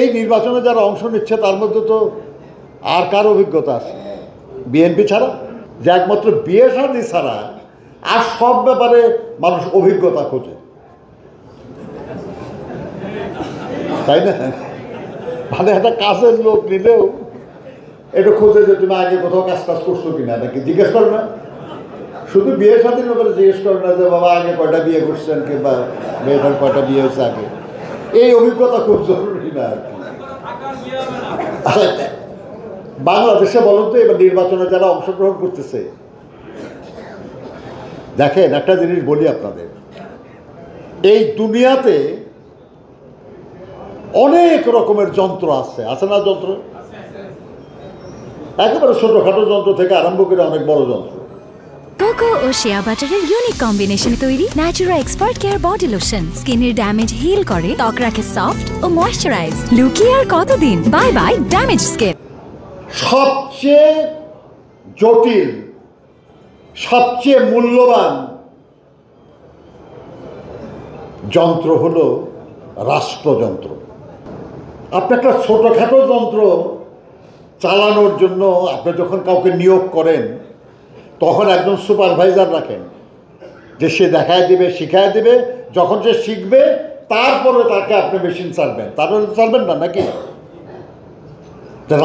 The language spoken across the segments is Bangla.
এই নির্বাচনে যারা অংশ নিচ্ছে তার মধ্যে তো আর কার অভিজ্ঞতা আছে বিএনপি ছাড়া, যে একমাত্র বিয়ে শাদী ছাড়া আর সব ব্যাপারে মানুষ অভিজ্ঞতা খোঁজে, তাই না? মানে একটা কাজের লোক নিলেও এটা খোঁজে যে তুমি আগে কোথাও কাজ করছো কিনা, নাকি জিজ্ঞেস করো না। শুধু বিয়ে শাদীর ব্যাপারে জিজ্ঞেস করো না যে বাবা আগে কয়টা বিয়ে করছেন কিংবা মেয়েটার কয়টা বিয়ে হয়েছে আগে। এই অভিজ্ঞতা খুব জরুরি না আর কি। বাংলাদেশে বলুন তো এবার নির্বাচনে যারা অংশগ্রহণ করতেছে, দেখেন একটা জিনিস বলি আপনাদের, এই দুনিয়াতে অনেক রকমের যন্ত্র আছে না? যন্ত্র একেবারে ছোটখাটো যন্ত্র থেকে আরম্ভ করে অনেক বড় যন্ত্র। কোকো ও শিয়া বাটারের ইউনিক কম্বিনেশনে তৈরি Natura expert care body lotion স্কিনের ড্যামেজ হিল করে, ত্বক রাখে সফট ও ময়েশ্চারাইজ। লুকিয়ে আর কতদিন, বাই বাই ড্যামেজ স্কিন। সবচেয়ে জটিল, সবচেয়ে মূল্যবান যন্ত্র হলো রাষ্ট্রযন্ত্র। আপনি একটা ছোটখাটো যন্ত্র চালানোর জন্য আপনি যখন কাউকে নিয়োগ করেন তখন একজন সুপারভাইজার রাখেন, যে সে দেখায় দিবে, শিখায় দিবে, যখন সে শিখবে তারপরে তাকে আপনি মেশিন চালবেন, তারপরে চালবেন না নাকি?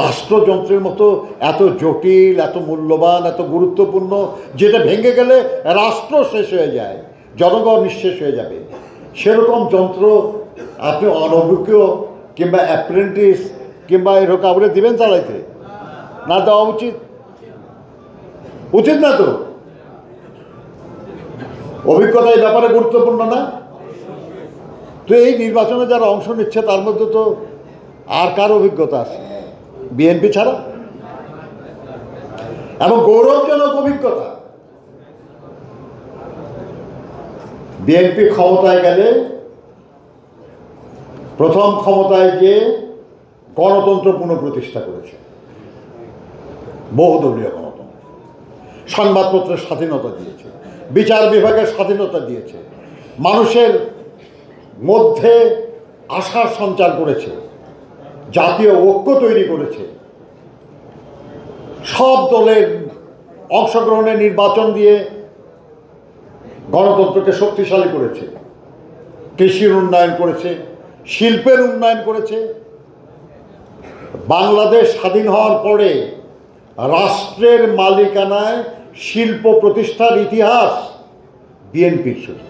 রাষ্ট্রযন্ত্রের মতো এত জটিল, এত মূল্যবান, এত গুরুত্বপূর্ণ, যেটা ভেঙে গেলে রাষ্ট্র শেষ হয়ে যায়, জনগণ নিঃশেষ হয়ে যাবে, সেরকম যন্ত্র আপনি অনভিজ্ঞ কিংবা অ্যাপ্রেন্টিস কিংবা এরকম কাউকে দিবেন চালাইতে? না দেওয়া উচিত না তো? অভিজ্ঞতা এই ব্যাপারে গুরুত্বপূর্ণ না? তো এই নির্বাচনে যারা অংশ নিচ্ছে তার মধ্যে তো আর কার অভিজ্ঞতা আছে বিএনপি ছাড়া? এবং গৌরবজনক অভিজ্ঞতা। বিএনপি ক্ষমতায় গেলে প্রথম ক্ষমতায় গিয়ে গণতন্ত্র পুনঃপ্রতিষ্ঠা করেছে, বহুদলীয় গণতন্ত্র, সংবাদপত্রের স্বাধীনতা দিয়েছে, বিচার বিভাগের স্বাধীনতা দিয়েছে, মানুষের মধ্যে আশার সঞ্চার করেছে, জাতীয় ঐক্য তৈরি করেছে, সব দলের অংশগ্রহণে নির্বাচন দিয়ে গণতন্ত্রকে শক্তিশালী করেছে, কৃষির উন্নয়ন করেছে, শিল্পের উন্নয়ন করেছে। বাংলাদেশ স্বাধীন হওয়ার পরে রাষ্ট্রের মালিকানায় শিল্প প্রতিষ্ঠার ইতিহাস বিএনপির শুরু।